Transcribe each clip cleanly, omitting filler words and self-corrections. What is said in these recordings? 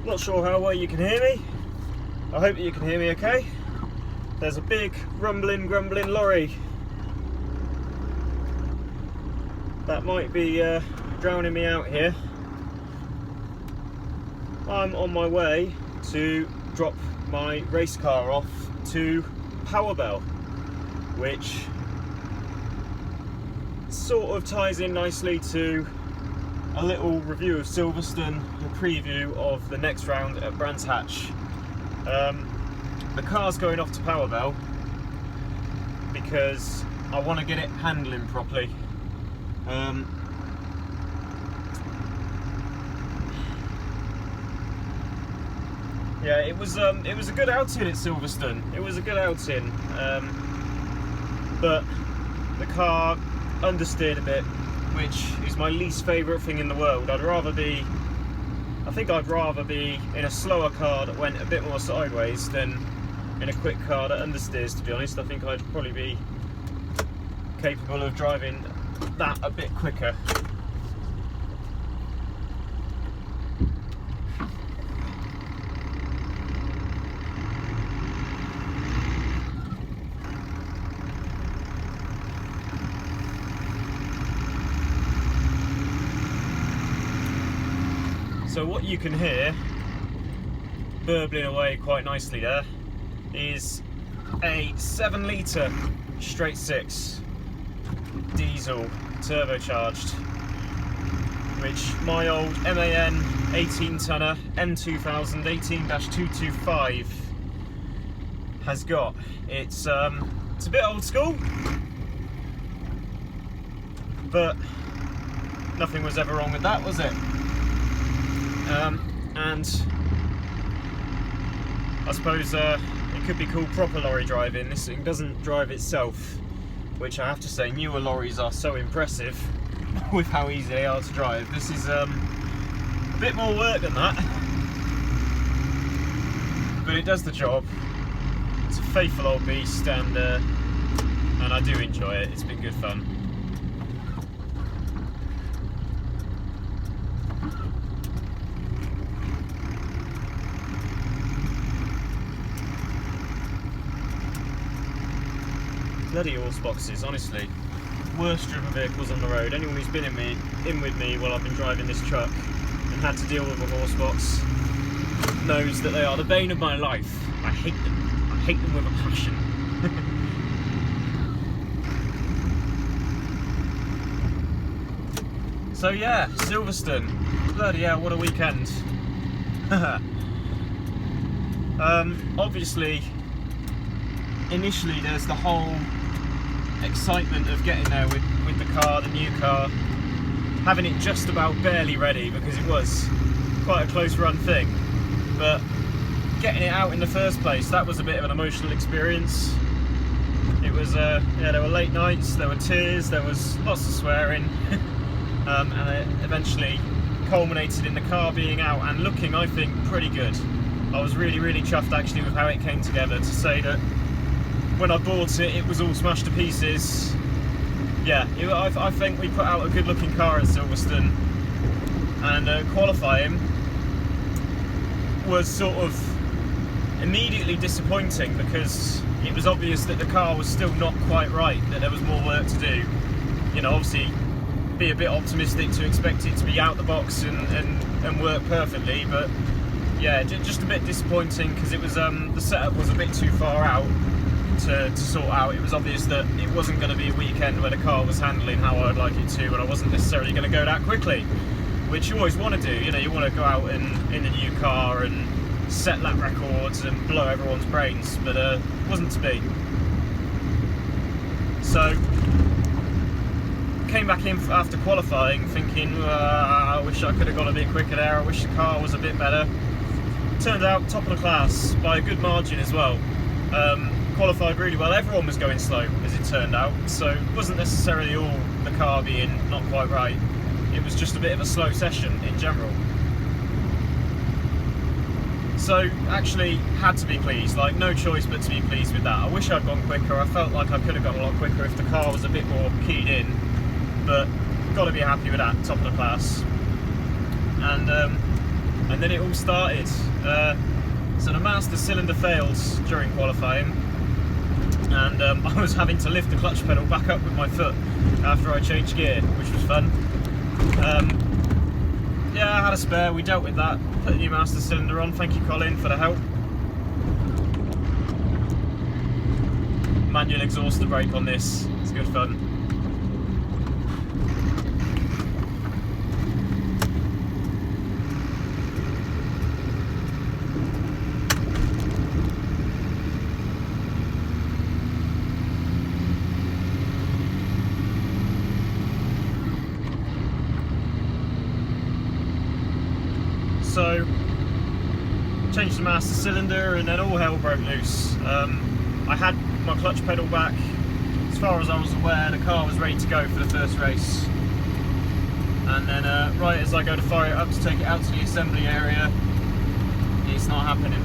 Not sure how well you can hear me. I hope that you can hear me okay. There's a big rumbling, grumbling lorry that might be drowning me out here. I'm on my way to drop my race car off to Powerbell, which sort of ties in nicely to a little review of Silverstone, a preview of the next round at Brands Hatch. The car's going off to Powerbell because I want to get it handling properly. Yeah, it was a good outing at Silverstone. It was a good outing, but the car understeered a bit, which is my least favourite thing in the world. I think I'd rather be in a slower car that went a bit more sideways than in a quick car that understeers, to be honest. I think I'd probably be capable of driving that a bit quicker. So what you can hear burbling away quite nicely there is a 7 litre straight 6 diesel turbocharged, which my old MAN 18 tonner M2000 18-225 has got. It's a bit old school, but nothing was ever wrong with that, was it? And I suppose it could be called proper lorry driving. This thing doesn't drive itself, which I have to say, newer lorries are so impressive with how easy they are to drive. This is a bit more work than that, but it does the job. It's a faithful old beast, and I do enjoy it. It's been good fun. Bloody horse boxes, honestly. Worst strip of vehicles on the road. Anyone who's been in with me while I've been driving this truck and had to deal with a horse box knows that they are the bane of my life. I hate them. I hate them with a passion. So yeah, Silverstone. Bloody hell, what a weekend. Obviously, initially there's the whole excitement of getting there with the car, the new car, having it just about barely ready, because it was quite a close run thing, but getting it out in the first place, that was a bit of an emotional experience. It was yeah, there were late nights, there were tears, there was lots of swearing, and it eventually culminated in the car being out and looking, I think, pretty good. I was really chuffed actually with how it came together. To say that when I bought it, it was all smashed to pieces. Yeah, I think we put out a good looking car at Silverstone, and qualifying was sort of immediately disappointing, because it was obvious that the car was still not quite right, that there was more work to do. You know, obviously be a bit optimistic to expect it to be out the box and work perfectly, but yeah, just a bit disappointing, because it was the setup was a bit too far out to sort out. It was obvious that it wasn't going to be a weekend where the car was handling how I'd like it to, and I wasn't necessarily going to go that quickly, which you always want to do. You know, you want to go out in a new car and set lap records and blow everyone's brains, but it wasn't to be. So came back in after qualifying thinking, I wish I could have gone a bit quicker there, I wish the car was a bit better. Turned out top of the class by a good margin as well. Qualified really well. Everyone was going slow, as it turned out, so it wasn't necessarily all the car being not quite right. It was just a bit of a slow session in general. So actually had to be pleased, like no choice but to be pleased with that. I wish I'd gone quicker. I felt like I could have gone a lot quicker if the car was a bit more keyed in, but got to be happy with that, top of the class. And and then it all started. So the master cylinder failed during qualifying, and I was having to lift the clutch pedal back up with my foot after I changed gear, which was fun. Yeah, I had a spare, we dealt with that, put the new master cylinder on. Thank you, Colin, for the help. Manual exhauster brake on this, it's good fun. So, changed the master cylinder and then all hell broke loose. I had my clutch pedal back. As far as I was aware, the car was ready to go for the first race. And then right as I go to fire it up to take it out to the assembly area, it's not happening.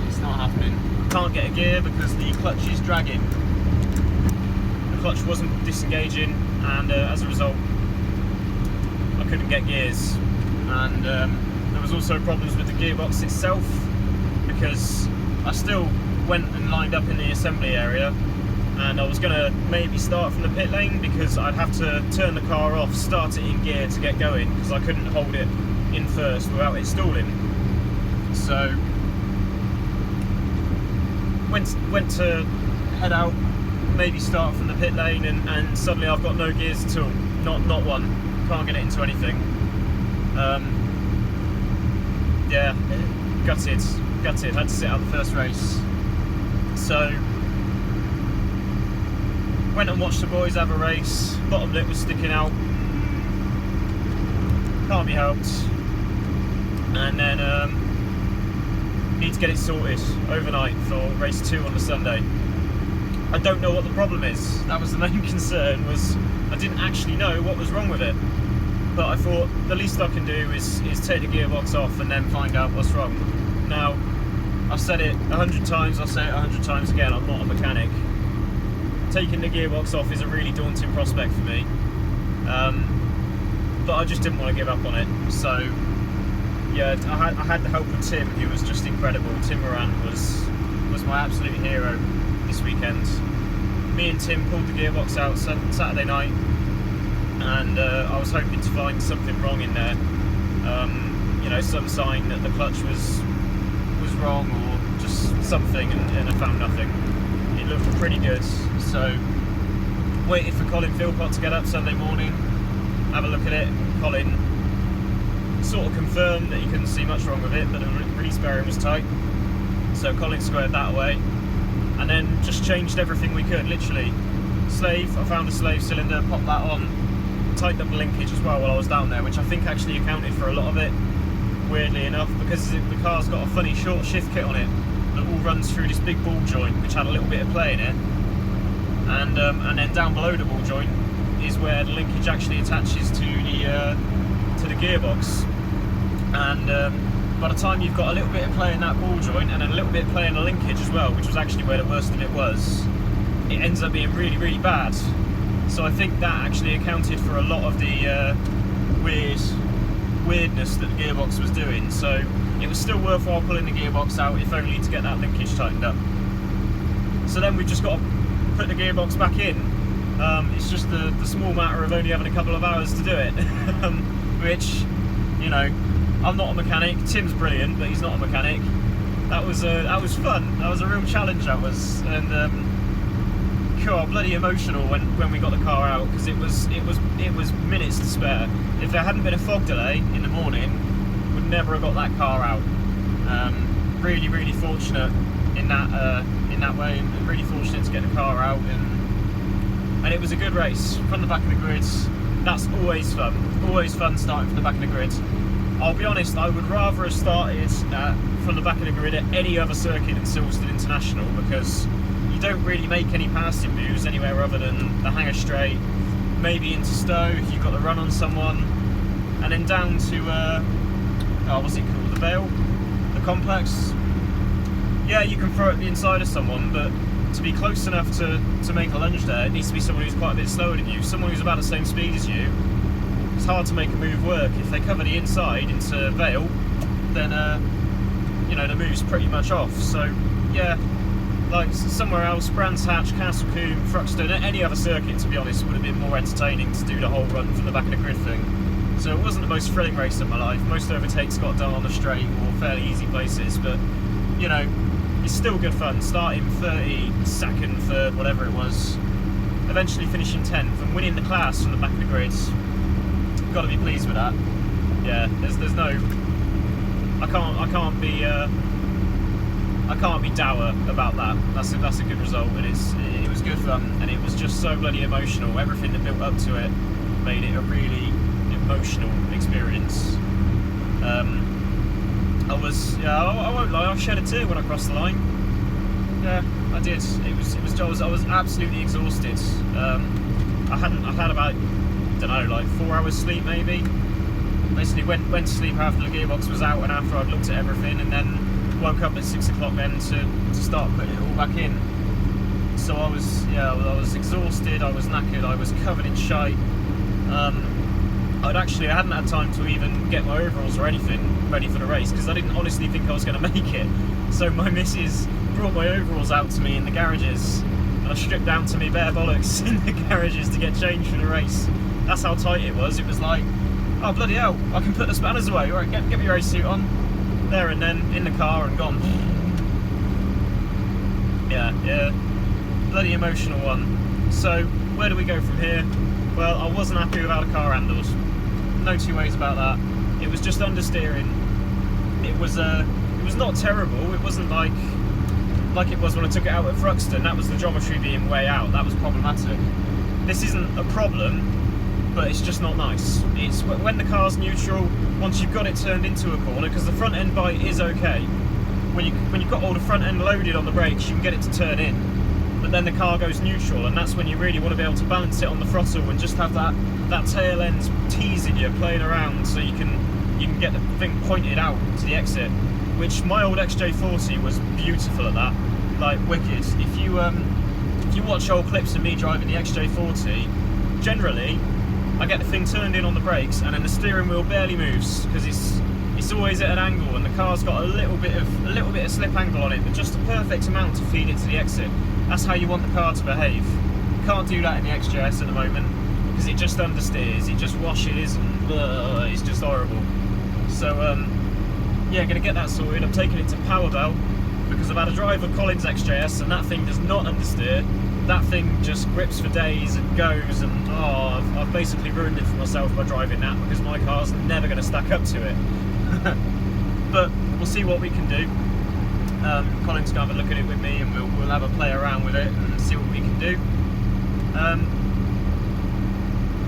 It's not happening. Can't get a gear because the clutch is dragging. The clutch wasn't disengaging, and as a result, I couldn't get gears. And there was also problems with the gearbox itself, because I still went and lined up in the assembly area, and I was going to maybe start from the pit lane because I'd have to turn the car off, start it in gear to get going, because I couldn't hold it in first without it stalling. So went to head out, maybe start from the pit lane, and suddenly I've got no gears at all, not one, can't get it into anything. Yeah, gutted, had to sit out the first race. So, went and watched the boys have a race, bottom lip was sticking out, can't be helped, and then need to get it sorted overnight for race 2 on the Sunday. I don't know what the problem is, that was the main concern, was I didn't actually know what was wrong with it. But I thought the least I can do is take the gearbox off and then find out what's wrong. Now, I've said it 100 times, I'll say it 100 times again, I'm not a mechanic. Taking the gearbox off is a really daunting prospect for me. But I just didn't want to give up on it. So, yeah, I had the help of Tim, who was just incredible. Tim Moran was my absolute hero this weekend. Me and Tim pulled the gearbox out Saturday night, and I was hoping to find something wrong in there, you know, some sign that the clutch was wrong or just something, and I found nothing. It looked pretty good, so waited for Colin Philpott to get up Sunday morning, have a look at it. Colin sort of confirmed that he couldn't see much wrong with it, but the release bearing was tight, so Colin squared that away, and then just changed everything we could, literally. Slave, I found a slave cylinder, popped that on, tightened up the linkage as well while I was down there, which I think actually accounted for a lot of it, weirdly enough, because the car's got a funny short shift kit on it that all runs through this big ball joint, which had a little bit of play in it, and then down below the ball joint is where the linkage actually attaches to the gearbox, and by the time you've got a little bit of play in that ball joint and then a little bit of play in the linkage as well, which was actually where the worst of it was, it ends up being really, really bad. So I think that actually accounted for a lot of the weirdness that the gearbox was doing. So it was still worthwhile pulling the gearbox out, if only to get that linkage tightened up. So then we've just got to put the gearbox back in. It's just the small matter of only having a couple of hours to do it, which, you know, I'm not a mechanic. Tim's brilliant, but he's not a mechanic. That was fun. That was a real challenge. That was, and God, bloody emotional when we got the car out, because it was minutes to spare. If there hadn't been a fog delay in the morning, we'd never have got that car out. Really, really fortunate in that way, and really fortunate to get the car out, and it was a good race from the back of the grid. That's always fun. Always fun starting from the back of the grid. I'll be honest, I would rather have started from the back of the grid at any other circuit than Silverstone International, because you don't really make any passing moves anywhere other than the Hangar Straight, maybe into Stowe if you've got to run on someone, and then down to what's it called, the Vale, the complex. Yeah, you can throw it at the inside of someone, but to be close enough to make a lunge there, it needs to be someone who's quite a bit slower than you, someone who's about the same speed as you. It's hard to make a move work. If they cover the inside into Vale, then you know, the move's pretty much off. So yeah, like somewhere else, Brands Hatch, Castlecombe, Thruxton, any other circuit, to be honest, would have been more entertaining to do the whole run from the back of the grid thing. So it wasn't the most thrilling race of my life. Most overtakes got done on the straight or fairly easy places, but you know, it's still good fun. Starting 32nd, 3rd, whatever it was, eventually finishing 10th and winning the class from the back of the grid. Got to be pleased with that. Yeah, there's no, I can't be dour about that. That's a good result, and it was good fun, and it was just so bloody emotional. Everything that built up to it made it a really emotional experience. I won't lie, I shed a tear when I crossed the line. Yeah, I did. I was absolutely exhausted. I had about, I don't know, like 4 hours sleep maybe. Basically went to sleep after the gearbox was out and after I'd looked at everything, and then woke up at 6 o'clock then to start putting it all back in. So I was exhausted, I was knackered, I was covered in shite. I hadn't had time to even get my overalls or anything ready for the race, because I didn't honestly think I was going to make it. So my missus brought my overalls out to me in the garages, and I stripped down to me bare bollocks in the garages to get changed for the race. That's how tight it was. It was like, oh bloody hell, I can put the spanners away. Alright, get my race suit on. There and then, in the car and gone. Yeah, bloody emotional one. So, where do we go from here? Well, I wasn't happy with how the car handles. No two ways about that. It was just understeering. It was not terrible. It wasn't like it was when I took it out at Thruxton. That was the geometry being way out. That was problematic. This isn't a problem, but it's just not nice. It's when the car's neutral, once you've got it turned into a corner, because the front end bite is okay. When you've got all the front end loaded on the brakes, you can get it to turn in. But then the car goes neutral, and that's when you really want to be able to balance it on the throttle and just have that tail end teasing you, playing around, so you can get the thing pointed out to the exit. Which my old XJ40 was beautiful at that, like wicked. If you watch old clips of me driving the XJ40, generally I get the thing turned in on the brakes, and then the steering wheel barely moves because it's always at an angle, and the car's got a little bit of slip angle on it, but just the perfect amount to feed it to the exit. That's how you want the car to behave. You can't do that in the XJS at the moment because it just understeers, it just washes, and it's just horrible. So yeah, gonna get that sorted. I'm taking it to Powerbell because I've had a drive with Colin's XJS, and that thing does not understeer. That thing just grips for days and goes, and I've basically ruined it for myself by driving that, because my car's never going to stack up to it. But we'll see what we can do. Colin's going to have a look at it with me, and we'll have a play around with it and see what we can do.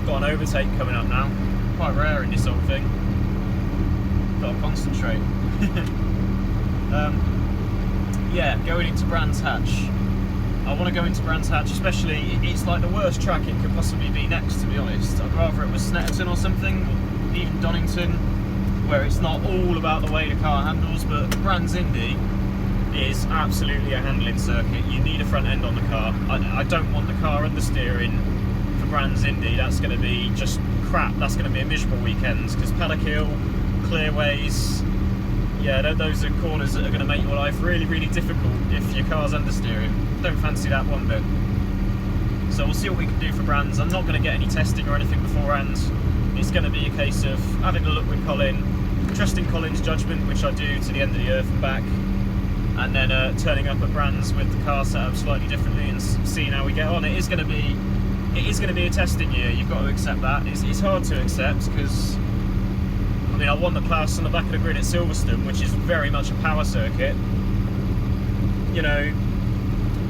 Got an overtake coming up now. Quite rare in this sort of thing. Got to concentrate. Yeah, going into Brands Hatch. I want to go into Brands Hatch, especially, it's like the worst track it could possibly be next, to be honest. I'd rather it was Snetterton or something, even Donington, where it's not all about the way the car handles, but Brands Indy is absolutely a handling circuit. You need a front end on the car. I don't want the car understeering for Brands Indy. That's going to be just crap. That's going to be a miserable weekend, because Paddock Hill, Clearways, yeah, those are corners that are going to make your life really, really difficult if your car's understeering. Don't fancy that one bit. So we'll see what we can do for Brands. I'm not going to get any testing or anything beforehand. It's going to be a case of having a look with Colin, trusting Colin's judgment, which I do to the end of the earth and back, and then turning up at Brands with the car set up slightly differently and seeing how we get on. It is going to be a testing year. You've got to accept that. It's hard to accept because, I mean, I won the class on the back of the grid at Silverstone, which is very much a power circuit. You know,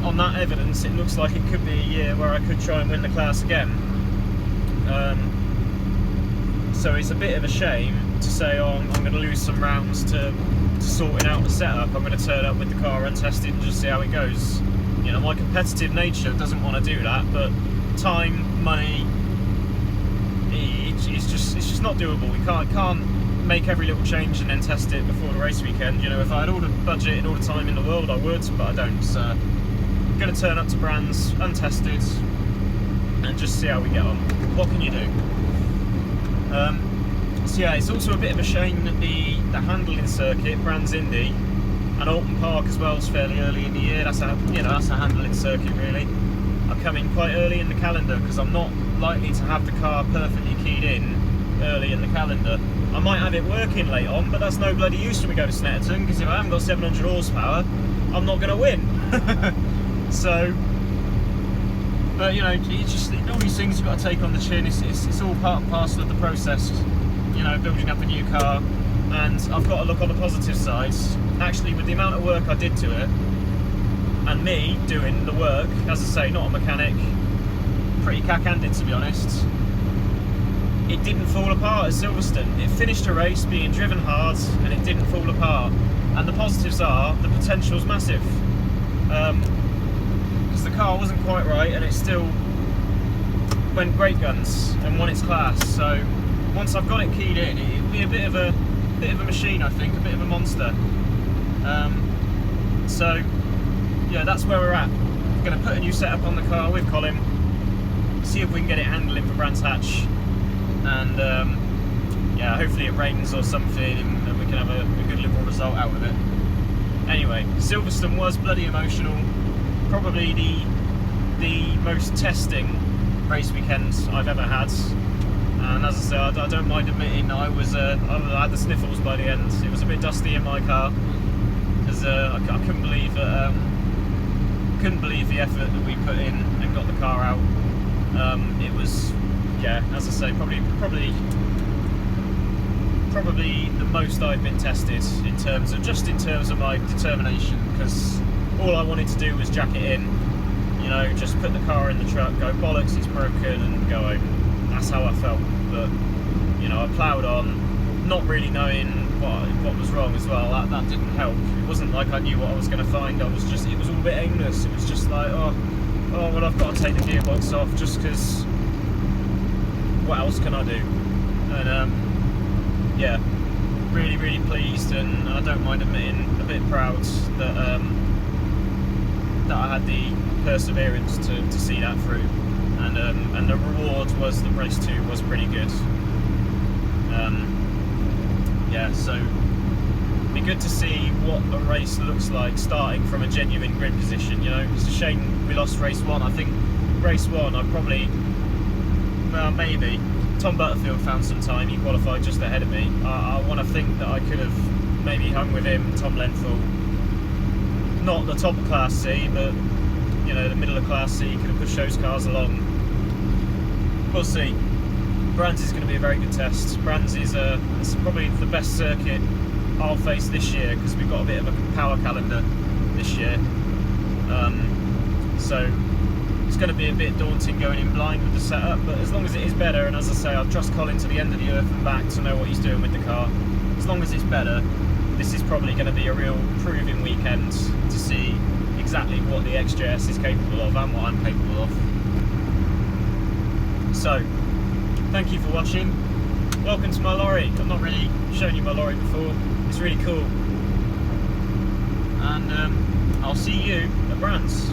on that evidence, it looks like it could be a year where I could try and win the class again. So it's a bit of a shame to say, oh, I'm going to lose some rounds to sorting out the setup. I'm going to turn up with the car untested and just see how it goes. You know, my competitive nature doesn't want to do that, but time, money, it's just not doable. We can't make every little change and then test it before the race weekend. You know, if I had all the budget and all the time in the world, I would, but I don't. So I'm going to turn up to Brands untested and just see how we get on. What can you do? So yeah, it's also a bit of a shame that the handling circuit, Brands Indy, and Alton Park as well is fairly early in the year. That's a handling circuit really. I'm coming quite early in the calendar because I'm not likely to have the car perfectly keyed in early in the calendar. I might have it working late on, but that's no bloody use when we go to Snetterton, because if I haven't got 700 horsepower, I'm not going to win. So, but you know, it's just all these things you've got to take on the chin. It's all part and parcel of the process, you know, building up a new car. And I've got to look on the positive side. Actually, with the amount of work I did to it, and me doing the work, as I say, not a mechanic, pretty cack-handed to be honest, it didn't fall apart at Silverstone. It finished a race being driven hard and it didn't fall apart. And the positives are, the potential's massive. Because the car wasn't quite right and it still went great guns and won its class. So once I've got it keyed in, it'll be a bit of a machine, I think, a bit of a monster. So yeah, that's where we're at. We're going to put a new setup on the car with Colin, see if we can get it handling for Brands Hatch, and yeah, hopefully it rains or something and we can have a good liberal result out of it. Anyway, Silverstone was bloody emotional, probably the most testing race weekend I've ever had, and as I say, I don't mind admitting I had the sniffles by the end. It was a bit dusty in my car because I couldn't believe the effort that we put in and got the car out. It was, yeah, as I say, probably the most I've been tested in terms of my determination, because all I wanted to do was jack it in, you know, just put the car in the truck, go bollocks, it's broken, and go home. That's how I felt. But you know, I ploughed on, not really knowing what was wrong as well. That didn't help. It wasn't like I knew what I was going to find. It was all a bit aimless. It was just like, oh well, I've got to take the gearbox off just because what else can I do? And yeah, really pleased, and I don't mind admitting a bit proud that that I had the perseverance to see that through, and the reward was that race 2 was pretty good. Yeah, so it'd be good to see what a race looks like starting from a genuine grid position. You know, it's a shame we lost race 1. I think race 1 I probably, well, maybe Tom Butterfield found some time. He qualified just ahead of me. I want to think that I could have maybe hung with him, Tom Lenthal. Not the top of Class C, but you know, the middle of Class C. Could have pushed those cars along. We'll see. Brands is going to be a very good test. Brands is it's probably the best circuit I'll face this year, because we've got a bit of a power calendar this year. So it's going to be a bit daunting going in blind with the setup, but as long as it is better, and as I say, I'll trust Colin to the end of the earth and back to know what he's doing with the car. As long as it's better, this is probably going to be a real proving weekend to see exactly what the XJS is capable of and what I'm capable of. So, thank you for watching. Welcome to my lorry. I've not really shown you my lorry before. It's really cool. And I'll see you at Brands.